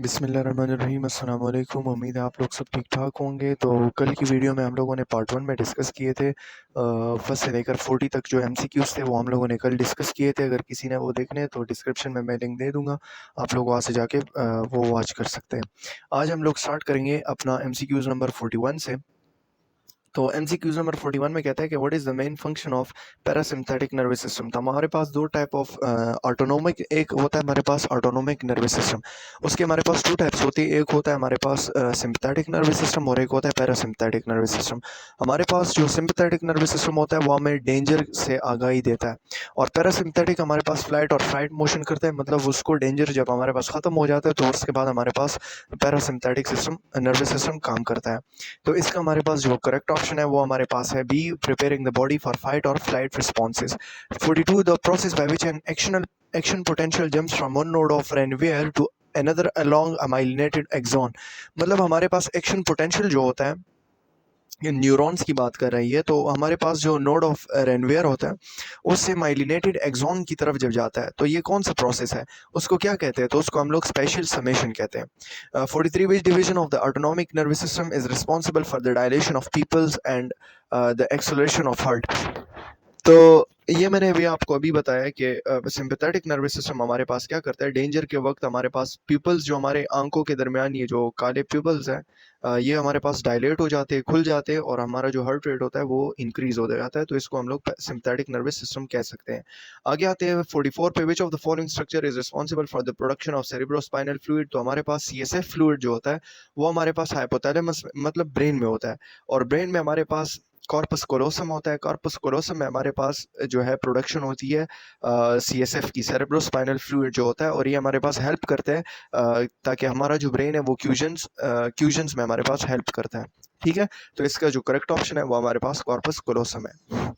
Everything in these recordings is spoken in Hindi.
बिस्मिल्लाहिर्रहमानिर्रहीम अस्सलाम वालेकुम। उम्मीद है आप लोग सब ठीक-ठाक होंगे। तो कल की वीडियो में हम लोगों ने पार्ट 1 में डिस्कस किए थे फर्स्ट से लेकर 40 तक जो एमसीक्यूज़ थे वो हम लोगों ने कल डिस्कस किए थे। अगर किसी ने वो देखने हैं तो डिस्क्रिप्शन में मैं लिंक दे दूँगा, आप लोग वहाँ से जाके वो वॉच कर सकते हैं। आज हम लोग स्टार्ट करेंगे अपना एमसीक्यूज़ नंबर 41 से। तो एमसीक्यूज़ नंबर 41 में कहता है कि what is the main function of parasympathetic nervous system. तो हमारे पास दो टाइप ऑफ ऑटोनोमिक, एक होता है हमारे पास ऑटोनोमिक नर्वस सिस्टम, उसके हमारे पास टू टाइप्स होती है। एक होता है हमारे पास सिम्पैथिक नर्वस सिस्टम और एक होता है पैरासिम्पैथिक नर्वस सिस्टम। हमारे पास जो सिम्पैथिक नर्वस सिस्टम होता है वो हमें डेंजर से आगाही देता है, और पैरासिम्पैथिक हमारे पास फ्लाइट और फाइट मोशन करता है, मतलब उसको डेंजर जब हमारे पास ख़त्म हो जाता है तो उसके बाद हमारे पास पैरासिम्पैथिक सिस्टम नर्वस सिस्टम काम करता है। तो इसका हमारे पास जो करेक्ट ऑप्शन है वो हमारे पास है B, preparing the body for fight और flight responses. 42, the process by which an action potential jumps from one node of Ranvier to another along a myelinated axon. मतलब हमारे पास एक्शन पोटेंशियल जो होता है, ये न्यूरॉन्स की बात कर रही है, तो हमारे पास जो नोड ऑफ रेनवियर होता है उससे माइलिनेटेड एक्सॉन की तरफ जब जाता है तो ये कौन सा प्रोसेस है, उसको क्या कहते हैं? तो उसको हम लोग स्पेशल समेशन कहते हैं। 43, which division of the autonomic nervous system is responsible for the dilation of pupils and the acceleration of heart. तो ये मैंने आपको अभी बताया कि सिंपैथेटिक नर्वस सिस्टम हमारे पास क्या करता है, डेंजर के वक्त हमारे पास प्यूपल्स जो हमारे आंखों के दरमियान ये जो काले प्यूपल्स हैं, ये हमारे पास डायलेट हो जाते हैं, खुल जाते हैं, और हमारा जो हार्ट रेट होता है वो इंक्रीज हो जाता है। तो इसको हम लोग सिंपैथेटिक नर्वस सिस्टम कह सकते हैं। आगे आते हैं 44 पे, विच of the following structure is responsible for the production of cerebrospinal fluid. तो हमारे पास सीएसएफ फ्लूइड जो होता है वो हमारे पास हाइपोथैलेमस मतलब ब्रेन में होता है, और ब्रेन में हमारे पास कॉर्पस कोलोसम होता है। कॉर्पस कोलोसम में हमारे पास जो है प्रोडक्शन होती है सीएसएफ की, सेरेब्रोस्पाइनल फ्लूइड जो होता है, और ये हमारे पास हेल्प करते हैं ताकि हमारा जो ब्रेन है वो क्यूजन्स में हमारे पास हेल्प करता है। ठीक है, तो इसका जो करेक्ट ऑप्शन है वो हमारे पास कॉर्पस कोलोसम है।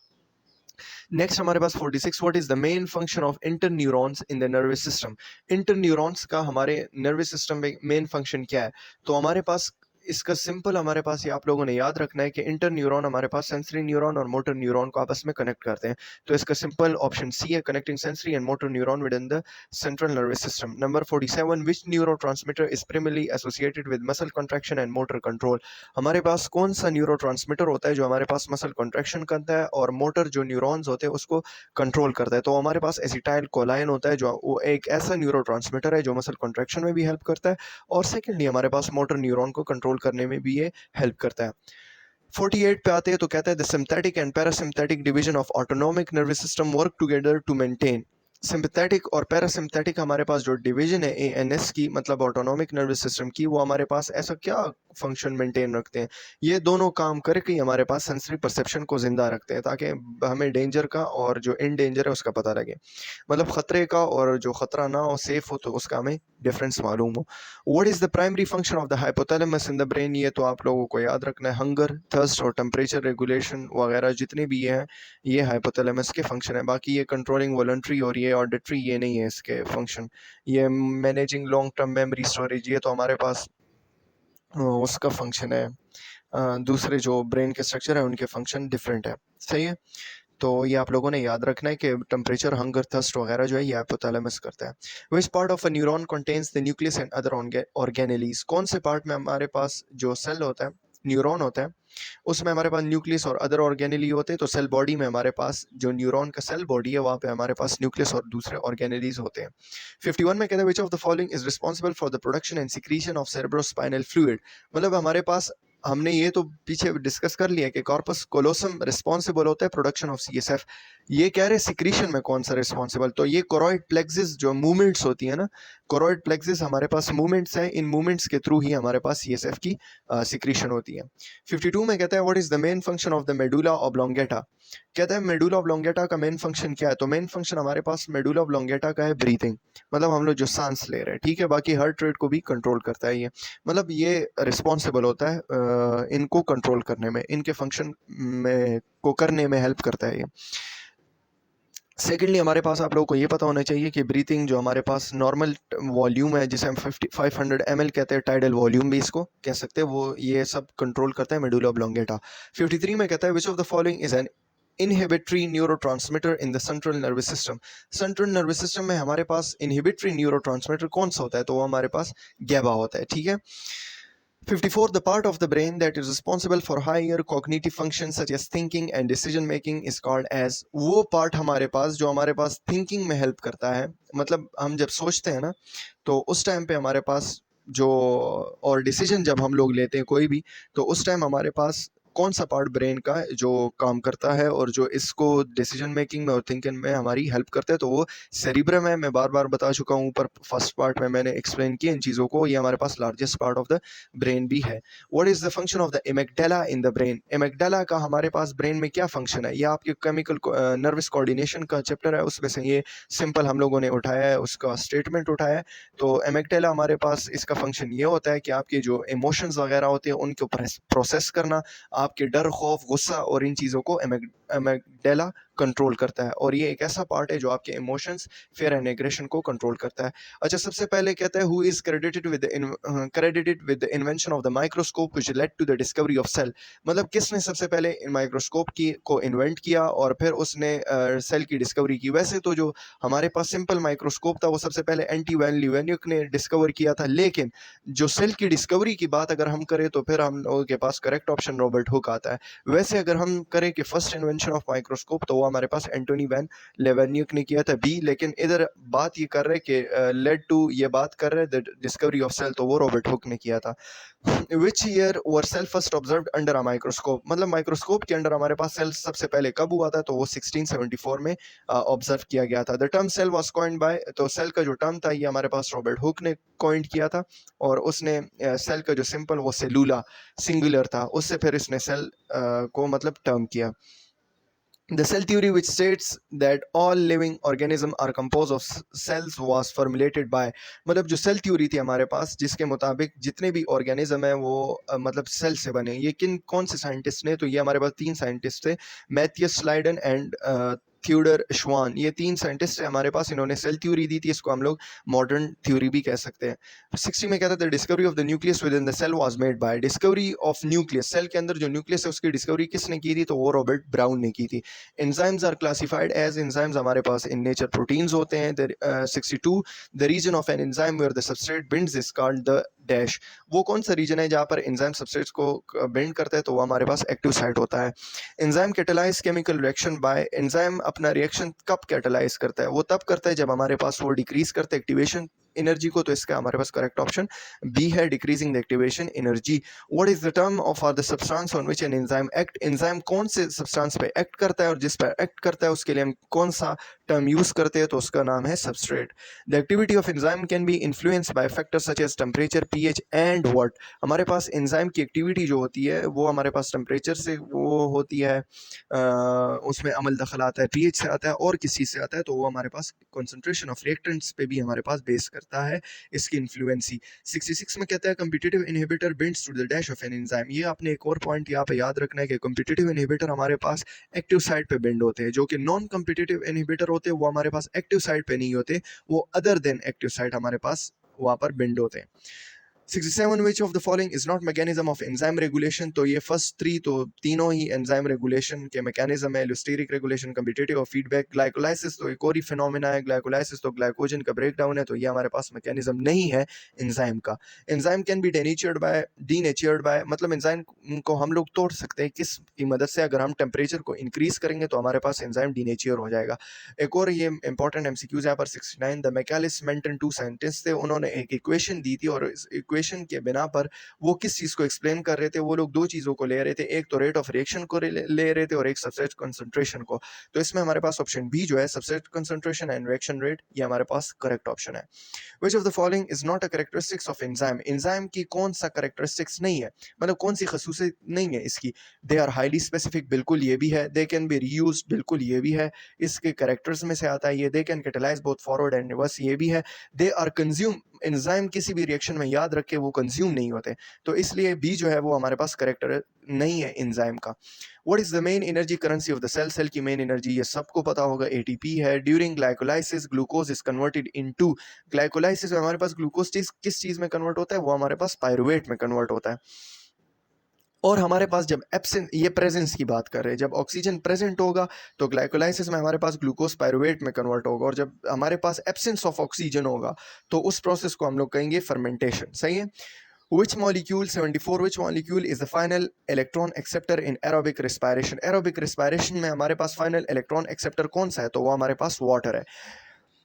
नेक्स्ट हमारे पास 46, what is the main function of inter neurons in the nervous system. Inter neurons का हमारे नर्वस सिस्टम में मेन फंक्शन क्या है? तो हमारे पास इसका सिंपल हमारे पास ये आप लोगों ने याद रखना है कि इंटर न्यूरॉन हमारे पास सेंसरी न्यूरॉन और मोटर न्यूरॉन को आपस में कनेक्ट करते हैं। तो इसका सिंपल ऑप्शन सी है, connecting sensory and motor neuron with in the central nervous system. Number 47, which neurotransmitter is primarily associated with muscle contraction and motor control. हमारे पास कौन सा न्यूरोट्रांसमीटर होता है जो हमारे पास मसल कंट्रैक्शन करता है और मोटर जो न्यूरॉन्स होते हैं उसको कंट्रोल करता है? तो हमारे पास एसिटाइल कोलाइन होता है, जो वो एक ऐसा न्यूरोट्रांसमीटर है जो मसल कंट्रैक्शन में भी हेल्प करता है, और सेकेंडली हमारे पास मोटर न्यूरॉन को कंट्रोल करने में भी ये हेल्प करता है। 48 पे आते हैं तो कहता है the sympathetic and parasympathetic division of autonomic nervous system work together to maintain. Sympathetic और पैरासिम्पैथिक हमारे पास जो डिवीजन है एएनएस की, मतलब ऑटोनॉमिक नर्वस सिस्टम की, वो हमारे पास ऐसा क्या फंक्शन मेंटेन रखते हैं? ये दोनों काम करके ही हमारे पास सेंसरी परसेप्शन को जिंदा रखते हैं ताकि हमें डेंजर का और जो इन डेंजर है उसका पता लगे, मतलब खतरे का और जो खतरा ना हो, सेफ हो, तो उसका हमें डिफरेंस मालूम हो। What is the primary function of the hypothalamus in the brain? ये तो आप लोगों को याद रखना है, हंगर, थर्स्ट और टेम्परेचर रेगुलेशन वगैरह जितने भी ये हैं ये हाइपोथैलेमस के फंक्शन है। बाकी ये कंट्रोलिंग वॉलंटरी और ये ऑडिटरी ये नहीं है इसके फंक्शन। ये managing long term memory storage ये तो हमारे पास उसका फंक्शन है। दूसरे जो ब्रेन के स्ट्रक्चर है उनके फंक्शन डिफरेंट है। सही है, तो ये आप लोगों ने याद रखना है कि टेम्परेचर, हंगर, थर्स्ट वगैरह जो है ये हाइपोथैलेमस करता है। Which part of a neuron contains the nucleus and other organelles. कौन से पार्ट में हमारे पास जो सेल होता है, न्यूरॉन होता है, उसमें हमारे पास न्यूक्लियस और अदर ऑर्गेनेली होते हैं। तो सेल बॉडी में हमारे पास जो न्यूरॉन का सेल बॉडी है वहाँ पे हमारे पास न्यूक्लियस और दूसरे ऑर्गेनेलीज होते हैं। 51 में कहते हैं विच of the following is responsible for the production and secretion of cerebrospinal fluid. मतलब हमारे पास हमने ये तो पीछे डिस्कस कर लिया कि कॉर्पस कोलोसम रिस्पॉन्सिबल होता है प्रोडक्शन ऑफ सीएसएफ। ये कह रहे सिक्रीशन में कौन सा रिस्पॉन्सिबल? तो ये कोरॉइड प्लेक्सिस जो मूवमेंट्स होती है ना, कोरॉइड प्लेक्सिस हमारे पास मूवमेंट्स हैं, इन मूवमेंट्स के थ्रू ही हमारे पास सीएसएफ की सिक्रीशन होती है। 52 में कहता है what is the main function of the medulla oblongata. कहता है मेडुला ऑब्लोंगेटा का मेन फंक्शन क्या है? तो मेन फंक्शन हमारे पास मेडुला ऑब्लोंगेटा का है ब्रीथिंग, मतलब हम लोग जो सांस ले रहे हैं, ठीक है। बाकी हार्ट रेट को भी कंट्रोल करता है ये, मतलब ये रिस्पॉन्सिबल होता है इनको कंट्रोल करने में, इनके फंक्शन में को करने में हेल्प करता है ये। सेकेंडली हमारे पास आप लोगों को ये पता होना चाहिए कि ब्रीथिंग जो हमारे पास नॉर्मल वॉल्यूम है जिसे हम 500 ml कहते हैं, टाइडल वॉल्यूम भी इसको कह सकते हैं, वो ये सब कंट्रोल करता है मेडुला ऑब्लोंगेटा। 53 में कहता है विच of the following is an inhibitory neurotransmitter in the central nervous system. Central nervous system में हमारे पास इनहिबिटरी न्यूरोट्रांसमीटर कौन सा होता है, तो वो हमारे पास गैबा होता है, ठीक है। 54 the part of the brain that is responsible for higher cognitive functions such as thinking and decision making is called as, वो part हमारे पास जो हमारे पास thinking में help करता है, मतलब हम जब सोचते हैं ना तो उस टाइम पे हमारे पास जो, और डिसीजन जब हम लोग लेते हैं कोई भी, तो उस टाइम हमारे पास कौन सा पार्ट ब्रेन का जो काम करता है और जो इसको डिसीजन मेकिंग में और थिंकिंग में हमारी हेल्प करता है, तो वो सेरिब्रम है। मैं बार बार बता चुका हूँ ऊपर फर्स्ट पार्ट में मैंने एक्सप्लेन किया इन चीज़ों को, ये हमारे पास largest part of the brain भी है। What is the function of the amygdala in the brain? Amygdala का हमारे पास ब्रेन में क्या फंक्शन है? ये आपके केमिकल नर्वस कोऑर्डिनेशन का चैप्टर है, उसमें से ये सिंपल हम लोगों ने उठाया है, उसका स्टेटमेंट उठाया है। तो एमिगडाला हमारे पास इसका फंक्शन ये होता है कि आपके जो इमोशंस वगैरह होते हैं उनको प्रोसेस करना, आपके डर, खौफ, गुस्सा और इन चीज़ों को एमिगडाला कंट्रोल करता है, और ये एक ऐसा पार्ट है जो आपके इमोशंस, फियर एंड एग्रेशन को कंट्रोल करता है। अच्छा, सबसे पहले कहता है who is credited with the invention of the microscope which led to the discovery of cell. मतलब किसने सबसे पहले माइक्रोस्कोप की को इन्वेंट किया और फिर उसने सेल की डिस्कवरी की। वैसे तो जो हमारे पास सिंपल माइक्रोस्कोप था वो सबसे पहले एंटी वैन ल्यूवेन्युक ने डिस्कवर किया था, लेकिन जो सेल की डिस्कवरी की बात अगर हम करें तो फिर हम लोगों के पास करेक्ट ऑप्शन रॉबर्ट हुक आता है। वैसे अगर हम करें कि फर्स्ट इन्वेंशन ऑफ माइक्रोस्कोप, तो वो हमारे पास एंटोनी वैन लेवेन्युक ने किया था बी, लेकिन इधर बात ये कर रहे कि लेड टू, ये बात कर रहे द डिस्कवरी ऑफ सेल, तो वो रॉबर्ट हुक ने किया था। Which year were cell first observe under a microscope? मतलब माइक्रोस्कोप के अंडर हमारे पास सेल सबसे पहले कब हुआ था, तो वो 1674 में ऑब्जर्व किया गया था। The term cell was coined by, तो सेल का जो टर्म था ये हमारे पास रॉबर्ट हुक ने कॉइंड किया था, और उसने सेल का जो सिंपल वो सेलुला सिंगुलर था, उससे फिर इसने सेल को मतलब टर्म किया। The cell theory which states that all living organisms are composed of cells was formulated by, मतलब जो सेल थ्योरी थी हमारे पास जिसके मुताबिक जितने भी ऑर्गेनिज्म हैं वो मतलब सेल से बने, ये कौन से साइंटिस्ट ने? तो ये हमारे पास 3 साइंटिस्ट थे, मैथियस स्लाइडन एंड थियोडर श्वान। ये 3 साइंटिस्ट हमारे पास, इन्होंने सेल थ्योरी दी थी, इसको हम लोग मॉडर्न थ्योरी भी कह सकते हैं। 60 में कहता है discovery of the nucleus within the cell was made by, discovery of nucleus, cell के अंदर जो न्यूक्लियस है उसकी डिस्कवरी किसने की थी, तो वो रॉबर्ट ब्राउन ने की थी। Enzymes are classified as, enzymes हमारे पास इन नेचर प्रोटीन्स होते हैं। 62 the region of an enzyme where the substrate binds is called the dash, वो कौन सा रीजन है जहाँ पर एंजाइम सबस्ट्रेट्स को बिंड करता है, तो वो हमारे पास एक्टिव साइट होता है। Enzyme catalyse chemical reaction by, enzyme अपना रिएक्शन कब कैटेलाइज करता है? वो तब करता है जब हमारे पास वो डिक्रीज करता है एक्टिवेशन एनर्जी को, तो इसका हमारे पास करेक्ट ऑप्शन बी है, decreasing the activation energy. What is the term of are the substance on which an enzyme act, enzyme कौन से सब्सटेंस पे एक्ट करता है और जिस पर एक्ट करता है उसके लिए हम कौन सा टर्म यूज करते हैं, तो उसका नाम है substrate. The activity of enzyme can be influenced by factors such as temperature, pH and what, हमारे पास एंजाइम की एक्टिविटी जो होती है वो हमारे पास टेम्परेचर से वो होती है, उसमें अमल दखल आता है, पीएच से आता है और किस चीज़ से आता है, तो वो हमारे पास कंसंट्रेशन ऑफ रिएक्टेंट्स पे भी हमारे पास बेस करता है इसकी इन्फ्लुएंसी। 66 में कहता है competitive inhibitor binds to the dash of an enzyme, ये आपने एक और पॉइंट यहाँ पे याद रखना है कि कम्पिटिटिव इनहिबिटर हमारे पास एक्टिव साइट पे बिंड होते हैं, जो कि नॉन कम्पिटिटिव इनहिबिटर होते हैं वो हमारे पास एक्टिव साइट पे नहीं होते, वो अदर देन एक्टिव साइट हमारे पास वहाँ पर बिंड होते हैं। 67 which of the following is not mechanism of enzyme regulation, तो ये फर्स्ट 3 तो तीनों ही एंजाइम रेगुलेशन के मैकेनिज्म है, एलोस्टेरिक रेगुलेशन, कम्पिटिटिव और फीडबैक। ग्लाइकोलाइसिस तो एक और ही फिनोमेना है, ग्लाइकोलाइसिस तो ग्लाइकोजन का ब्रेकडाउन है, तो ये हमारे पास मैकेनिज्म नहीं है एंजाइम का। Enzyme can be denatured by, मतलब एंजाइम को हम लोग तोड़ सकते हैं किस की मदद से? अगर हम टेम्परेचर को इंक्रीज करेंगे तो हमारे पास एंजाइम डीनेचर हो जाएगा। एक और ये इंपॉर्टेंट एमसीक्यूज यहाँ पर 69, द मैकेलिस मेंटन 2 साइंटिस्ट थे, उन्होंने एक इक्वेशन दी थी और इस इक्वेशन के बिना पर वो किस चीज को एक्सप्लेन कर रहे थे? वो लोग 2 चीजों को ले रहे थे, एक तो रेट ऑफ रिएक्शन को ले रहे थे और एक सबस्ट्रेट कंसंट्रेशन को। तो इसमें हमारे पास ऑप्शन बी जो है substrate concentration and reaction rate, ये हमारे पास करेक्ट ऑप्शन है। Which of the following is not a characteristics of enzyme, enzyme की कौन सा कैरेक्टरिस्टिक्स नहीं है, मतलब कौन सी खसूसियत नहीं है इसकी? दे आर हाईली स्पेसिफिक, बिल्कुल ये भी है। दे कैन बी रीयूज, बिल्कुल ये भी है, इसके कैरेक्टर्स में से आता है ये। They can catalyse both forward and reverse, ये भी है। दे आर कंज्यूम, एंजाइम किसी भी रिएक्शन में याद रख के वो कंज्यूम नहीं होते, तो इसलिए बी जो है वो हमारे पास करेक्टर नहीं है एंजाइम का। What is the main energy currency of the cell, cell की मेन एनर्जी ये सबको पता होगा एटीपी है। During glycolysis glucose is converted into, glycolysis में हमारे पास ग्लूकोज किस चीज में कन्वर्ट होता है? वो हमारे पास पायरुवेट में कन्वर्ट होता है। और हमारे पास जब एब्सेंट, ये प्रेजेंस की बात कर रहे हैं, जब ऑक्सीजन प्रेजेंट होगा तो ग्लाइकोलाइसिस में हमारे पास ग्लूकोज पायरुवेट में कन्वर्ट होगा, और जब हमारे पास एब्सेंस ऑफ ऑक्सीजन होगा तो उस प्रोसेस को हम लोग कहेंगे फर्मेंटेशन। सही है। Which molecule 74 which molecule is the final electron acceptor in aerobic respiration? Aerobic respiration में हमारे पास final electron acceptor कौन सा है? तो वो हमारे पास water है।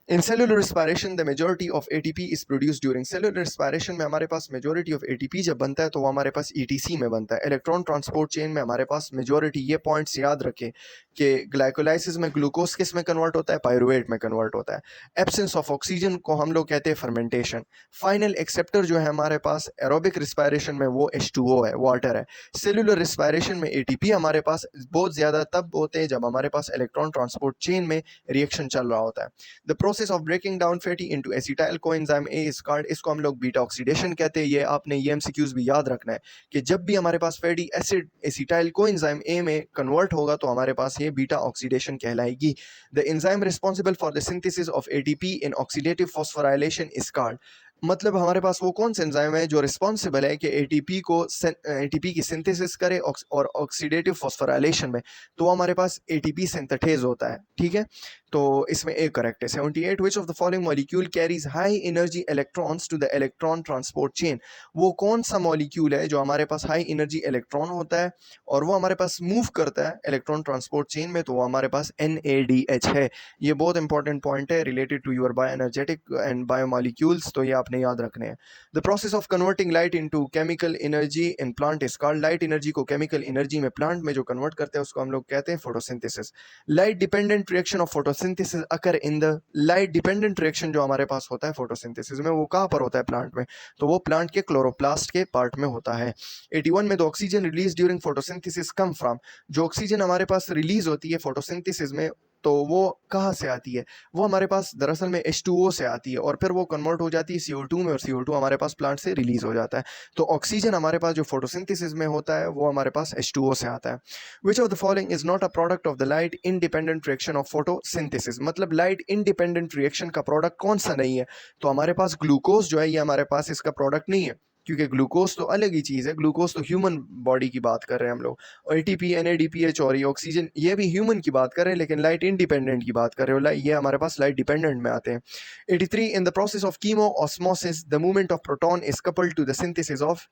In cellular respiration, the majority of ATP is produced during cellular respiration में हमारे पास majority of ATP जब बनता है तो वो हमारे पास ETC में बनता है। इलेक्ट्रॉन ट्रांसपोर्ट चेन में हमारे पास majority, ये पॉइंट्स याद रखें कि ग्लाइकोलाइसिस में ग्लूकोज किस में कन्वर्ट होता है? पायरुवेट में कन्वर्ट होता है। एब्सेंस ऑफ ऑक्सीजन को हम लोग कहते हैं फर्मेंटेशन। फाइनल एक्सेप्टर जो है हमारे पास एरोबिक रिस्पायरेशन में वो H2O है, वाटर है। सेलुलर रिस्पायरेशन में ATP हमारे पास बहुत ज़्यादा तब होते हैं जब हमारे पास इलेक्ट्रॉन ट्रांसपोर्ट चेन में रिएक्शन चल रहा होता है। The process of breaking down fatty into acetyl coenzyme A is called, इसको हम लोग बीटा ऑक्सीडेशन कहते हैं। ये आपने ये एमसीक्यूज भी याद रखना है कि जब भी हमारे पास fatty acid acetyl coenzyme A में कन्वर्ट होगा तो हमारे पास ये बीटा ऑक्सीडेशन कहलाएगी। The enzyme responsible for the synthesis of ATP in oxidative phosphorylation is called, मतलब हमारे पास वो कौन सा एंजाइम है जो रिस्पॉन्सिबल है कि एटीपी की सिंथेसिस करे और ऑक्सीडेटिव फॉस्फोराइलेशन में, तो हमारे पास एटीपी सिंथेटेज होता है। ठीक है, तो इसमें एक करेक्ट है। 78 which of the following molecule carries high energy electrons to the electron transport chain, वो कौन सा मॉलिक्यूल है जो हमारे पास हाई एनर्जी इलेक्ट्रॉन होता है और वो हमारे पास मूव करता है इलेक्ट्रॉन ट्रांसपोर्ट चेन में, तो वो हमारे पास NADH है। ये बहुत इंपॉर्टेंट पॉइंट है related to your bioenergetic and biomolecules, तो ये आपने याद रखने हैं। The process of converting light into chemical energy in plant is called, light energy को केमिकल एनर्जी में प्लांट में जो कन्वर्ट करते हैं उसको हम लोग कहते हैं photosynthesis. Light dependent reaction of photosynthesis occur in the, light dependent reaction जो हमारे पास होता है फोटोसिंथेसिस में वो कहाँ पर होता है? प्लांट में, तो वो प्लांट के क्लोरोप्लास्ट के पार्ट में होता है। 81 में the oxygen release during photosynthesis come from, जो ऑक्सीजन हमारे पास रिलीज होती है फोटोसिंथेसिस में तो वो कहाँ से आती है? वो हमारे पास दरअसल में H2O से आती है और फिर वो कन्वर्ट हो जाती है CO2 में और CO2 हमारे पास प्लांट से रिलीज हो जाता है। तो ऑक्सीजन हमारे पास जो फोटोसिंथेसिस में होता है वो हमारे पास H2O से आता है। विच of the following is not a product of the light independent reaction of photosynthesis, मतलब लाइट इंडिपेंडेंट रिएक्शन का प्रोडक्ट कौन सा नहीं है? तो हमारे पास ग्लूकोज जो है ये हमारे पास इसका प्रोडक्ट नहीं है, क्योंकि ग्लूकोज तो अलग ही चीज़ है। ग्लूकोज तो ह्यूमन बॉडी की बात कर रहे हैं हम लोग, और ATP NADPH और ये ऑक्सीजन ये भी ह्यूमन की बात कर रहे हैं, लेकिन लाइट इंडिपेंडेंट की बात कर रहे हो, ये हमारे पास लाइट डिपेंडेंट में आते हैं। 83 in the process of chemiosmosis the movement of proton is coupled to the synthesis of,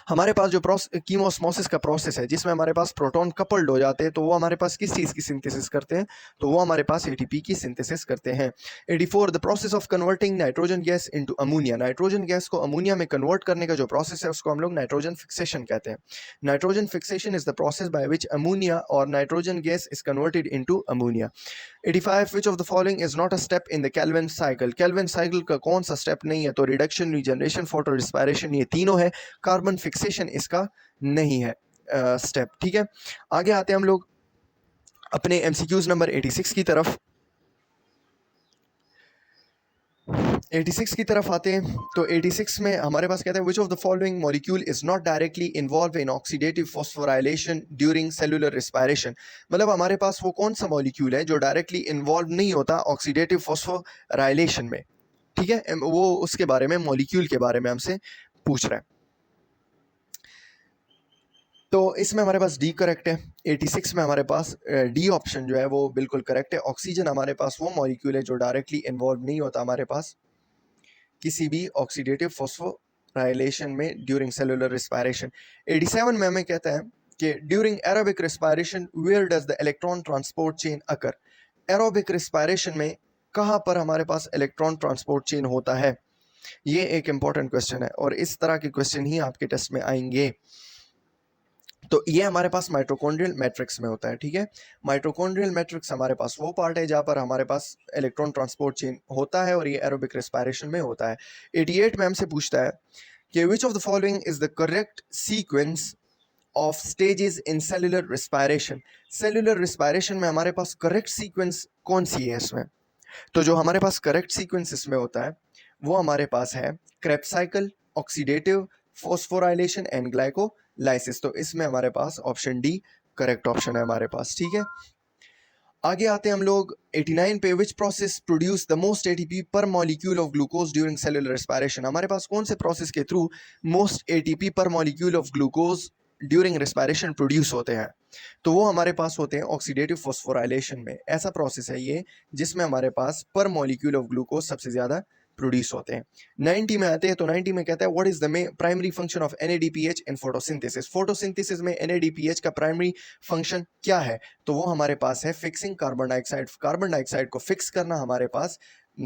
हमारे पास जो कीमोस्मोसिस का प्रोसेस है जिसमें हमारे पास प्रोटॉन कपल्ड हो जाते हैं, तो वो हमारे पास किस चीज़ की सिंथेसिस करते हैं? तो वो हमारे पास ATP की सिंथेसिस करते हैं। 84 the process of converting nitrogen gas into ammonia, nitrogen gas को अमोनिया में कन्वर्ट करने का जो प्रोसेस है उसको हम लोग नाइट्रोजन फिक्सेशन कहते हैं। Nitrogen fixation is the process by which ammonia और nitrogen gas is converted into ammonia. 85 which of the following is not a step in the Calvin cycle, Calvin cycle का कौन सा स्टेप नहीं है? तो रिडक्शन, रीजनरेशन, फोटो रिस्पायरेशन, ये तीनों है। कार्बन फिक्सेशन इसका नहीं है स्टेप। ठीक है, आगे आते हैं हम लोग अपने MCQs नंबर 86 की तरफ। 86 की तरफ आते हैं, तो 86 में हमारे पास कहते हैं विच of the following molecule is not directly involve in oxidative phosphorylation during cellular respiration, मतलब हमारे पास वो कौन सा मॉलिक्यूल है जो डायरेक्टली इन्वॉल्व नहीं होता ऑक्सीडेटिव फॉस्फोराइलेशन में। ठीक है, वो उसके बारे में, मॉलिक्यूल के बारे में हमसे पूछ रहा है। तो इसमें हमारे पास D करेक्ट है। 86 में हमारे पास D ऑप्शन जो है वो बिल्कुल करेक्ट है। ऑक्सीजन हमारे पास वो मॉलिक्यूल है जो डायरेक्टली इन्वॉल्व नहीं होता हमारे पास किसी भी ऑक्सीडेटिव फॉस्फोराइलेशन में ड्यूरिंग सेलुलर रिस्पायरेशन। 87 में हमें कहता है कि during aerobic respiration where does the electron transport chain occur, aerobic respiration में कहाँ पर हमारे पास इलेक्ट्रॉन ट्रांसपोर्ट चेन होता है? ये एक इंपॉर्टेंट क्वेश्चन है और इस तरह के क्वेश्चन ही आपके टेस्ट में आएंगे। तो ये हमारे पास माइटोकॉन्ड्रियल मैट्रिक्स में होता है। ठीक है, माइटोकॉन्ड्रियल मैट्रिक्स हमारे पास वो पार्ट है जहाँ पर हमारे पास इलेक्ट्रॉन ट्रांसपोर्ट चेन होता है और ये एरोबिक रेस्पिरेशन में होता है। 88 में हमसे पूछता है कि विच of the following is the correct sequence of stages in cellular respiration, cellular respiration में हमारे पास करेक्ट सीक्वेंस कौन सी है इसमें? तो जो हमारे पास करेक्ट सीक्वेंस इसमें होता है वो हमारे पास है Krebs cycle, oxidative phosphorylation and glycolysis. तो इसमें हमारे पास ऑप्शन D करेक्ट ऑप्शन है हमारे पास। ठीक है, आगे आते हैं हम लोग 89 पे, which process produce the most ATP पर molecule of glucose during cellular respiration, हमारे पास कौन से प्रोसेस के थ्रू मोस्ट ATP पर molecule of glucose during respiration produce होते हैं, तो वो हमारे पास होते हैं ऑक्सीडेटिव फॉस्फोराइलेशन में। ऐसा प्रोसेस है ये जिसमें हमारे पास पर मॉलिक्यूल ऑफ ग्लूकोज सबसे ज़्यादा प्रोड्यूस होते हैं। 90 में आते हैं तो 90 में कहता है what is the primary function of NADPH in photosynthesis. Photosynthesis में NADPH का प्राइमरी फंक्शन क्या है? तो वो हमारे पास है fixing carbon dioxide. Carbon dioxide को फिक्स करना हमारे पास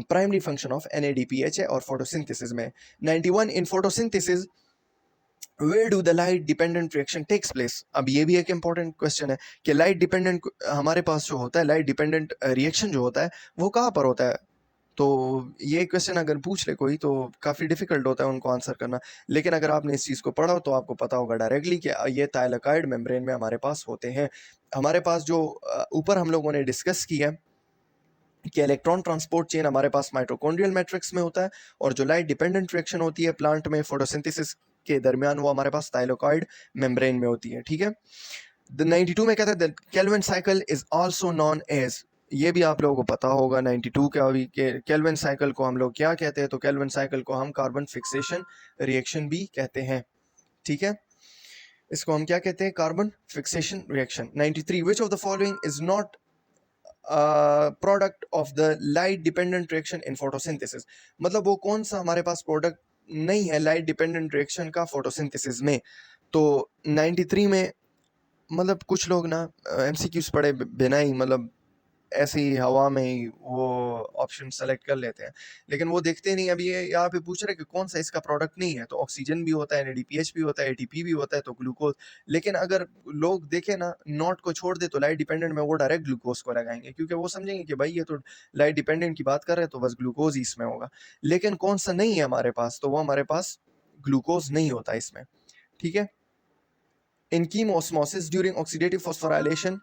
प्राइमरी फंक्शन ऑफ NADPH है और फोटोसिंथेसिस में। 91 in photosynthesis where do the light dependent reaction takes place. अब ये भी एक इंपॉर्टेंट क्वेश्चन है कि लाइट डिपेंडेंट हमारे पास जो होता है, लाइट डिपेंडेंट रिएक्शन जो होता है वो कहाँ पर होता है? तो ये क्वेश्चन अगर पूछ ले कोई तो काफ़ी डिफिकल्ट होता है उनको आंसर करना, लेकिन अगर आपने इस चीज़ को पढ़ा हो तो आपको पता होगा डायरेक्टली कि ये थाइलाकॉइड मेम्ब्रेन में हमारे पास होते हैं। हमारे पास जो ऊपर हम लोगों ने डिस्कस किया कि इलेक्ट्रॉन ट्रांसपोर्ट चेन हमारे पास माइटोकॉन्ड्रियल मैट्रिक्स में होता है, और जो लाइट डिपेंडेंट रिएक्शन होती है प्लांट में फोटोसिंथेसिस के दरमियान वो हमारे पास थाइलाकॉइड मेम्ब्रेन में होती है। ठीक है। द 92 में कहता है Calvin cycle is also known as, ये भी आप लोगों को पता होगा 92 का भी कि केल्विन साइकिल को हम लोग क्या कहते हैं? तो केल्विन साइकिल को हम कार्बन फिक्सेशन रिएक्शन भी कहते हैं। ठीक है, इसको हम क्या कहते हैं? Carbon fixation reaction. 93 which of the following is not product of the light dependent reaction in photosynthesis. मतलब वो कौन सा हमारे पास प्रोडक्ट नहीं है लाइट डिपेंडेंट रिएक्शन का फोटोसिंथेसिस में? तो 93 में मतलब कुछ लोग ना MCQs पढ़े बिना ही मतलब ऐसी हवा में ही वो ऑप्शन सेलेक्ट कर लेते हैं, लेकिन वो देखते नहीं। अभी ये यहाँ पे पूछ रहे कि कौन सा इसका प्रोडक्ट नहीं है, तो ऑक्सीजन भी होता है, NADPH भी होता है, ATP भी होता है, तो ग्लूकोज। लेकिन अगर लोग देखें ना, नॉट को छोड़ दे तो लाइट डिपेंडेंट में वो डायरेक्ट ग्लूकोज को लगाएंगे, क्योंकि वो समझेंगे कि भाई ये तो लाइट डिपेंडेंट की बात कर रहे हैं तो बस ग्लूकोज ही इसमें होगा। लेकिन कौन सा नहीं है हमारे पास? तो वो हमारे पास ग्लूकोज नहीं होता इसमें। ठीक है। इन कीमोस्मोसिस ड्यूरिंग ऑक्सीडेटिव फॉस्फोराइलेशन,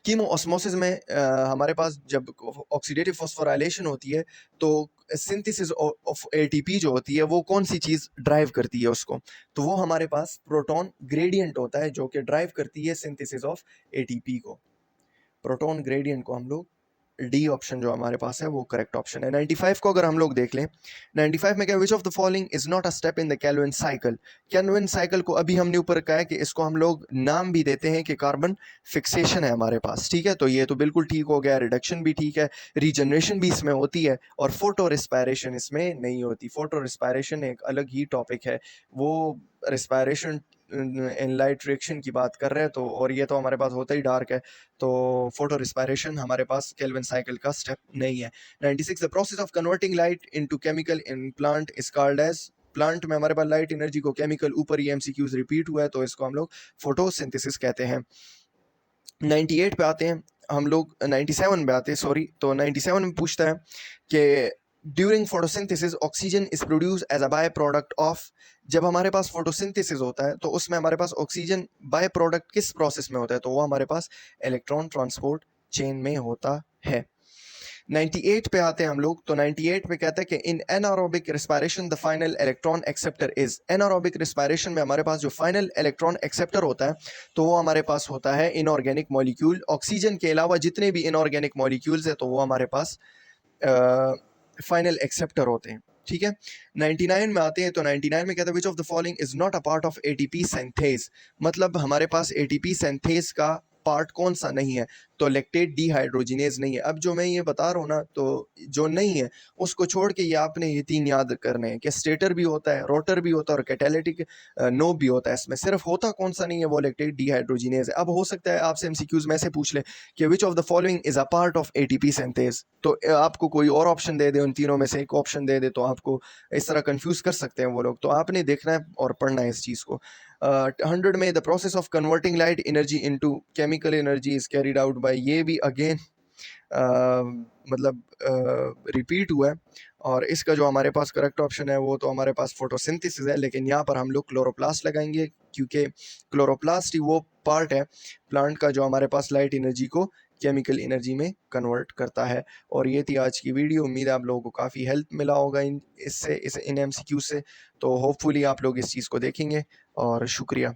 कीमोऑस्मोसिस में हमारे पास जब ऑक्सीडेटिव फॉस्फोराइलेशन होती है तो सिंथेसिस ऑफ ATP जो होती है वो कौन सी चीज़ ड्राइव करती है उसको? तो वो हमारे पास प्रोटॉन ग्रेडियंट होता है जो कि ड्राइव करती है सिंथेसिस ऑफ ATP को। प्रोटॉन ग्रेडियंट को हम लोग डी ऑप्शन जो हमारे पास है वो करेक्ट ऑप्शन है। 95 को अगर हम लोग देख लें, 95 में क्या, विच of the following is not a step in the Calvin cycle. Calvin cycle को अभी हमने ऊपर कहा है कि इसको हम लोग नाम भी देते हैं कि कार्बन फिक्सेशन है हमारे पास। ठीक है, तो ये तो बिल्कुल ठीक हो गया, रिडक्शन भी ठीक है, रीजनरेशन भी इसमें होती है, और फोटो रिस्पायरेशन इसमें नहीं होती। फोटो रिस्पायरेशन एक अलग ही टॉपिक है, वो रिस्पायरेशन इन लाइट रिएक्शन की बात कर रहे हैं, तो और ये तो हमारे पास होता ही डार्क है, तो फोटो रिस्पायरेशन हमारे पास केल्विन साइकिल का स्टेप नहीं है। 96 the process of converting light into chemical in plant is called as. Plant में हमारे पास लाइट एनर्जी को केमिकल, ऊपर ही MCQs रिपीट हुआ है तो इसको हम लोग फोटोसिंथेसिस कहते हैं। 98 पे आते हैं हम लोग, 97 पे आते हैं सॉरी, तो 97 में पूछता है कि during photosynthesis oxygen is produce as a byproduct of. जब हमारे पास फोटोसिंथेसिस होता है तो उसमें हमारे पास ऑक्सीजन बाय प्रोडक्ट किस प्रोसेस में होता है? तो वो हमारे पास इलेक्ट्रॉन ट्रांसपोर्ट चेन में होता है। 98 पे आते हैं हम लोग, तो 98 पे कहता है कि इन anaerobic respiration the final electron acceptor is. Anaerobic respiration में हमारे पास जो फाइनल इलेक्ट्रॉन एक्सेप्टर होता है तो वो हमारे पास होता है इनऑर्गेनिक मॉलिक्यूल। ऑक्सीजन के अलावा जितने भी इनऑर्गेनिक मॉलिक्यूल्स है तो वो हमारे पास फाइनल एक्सेप्टर होते हैं। ठीक है। 99 में आते हैं, तो 99 में कहते हैं विच of the following is not a part of ATP synthase. मतलब हमारे पास ATP सिंथेज का पार्ट कौन सा नहीं है? तो लैक्टेट डिहाइड्रोजिनेज नहीं है। अब जो मैं ये बता रहा हूँ ना, तो जो नहीं है उसको छोड़ के ये आपने ये 3 याद करने हैं कि स्टेटर भी होता है, रोटर भी होता है और कैटालिटिक नोब भी होता है। इसमें सिर्फ होता कौन सा नहीं है? वो लैक्टेट डिहाइड्रोजिनेज है। अब हो सकता है आपसे MCQs में से पूछ ले कि विच of the following is a part of ATP synthase, तो आपको कोई और ऑप्शन दे दे, उन तीनों में से एक ऑप्शन दे दे, तो आपको इस तरह कंफ्यूज कर सकते हैं वो लोग। तो आपने देखना है और पढ़ना है इस चीज़ को। 100 में the process of converting light energy into chemical energy is carried out by, ये भी अगेन मतलब रिपीट हुआ है, और इसका जो हमारे पास करेक्ट ऑप्शन है वो तो हमारे पास फोटोसिंथेसिस है, लेकिन यहाँ पर हम लोग क्लोरोप्लास्ट लगाएंगे, क्योंकि क्लोरोप्लास्ट ही वो पार्ट है प्लांट का जो हमारे पास लाइट एनर्जी को केमिकल एनर्जी में कन्वर्ट करता है। और ये थी आज की वीडियो। उम्मीद है आप लोगों को काफ़ी हेल्प मिला होगा इन MCQ से, तो होपफुली आप लोग इस चीज़ को देखेंगे, और शुक्रिया।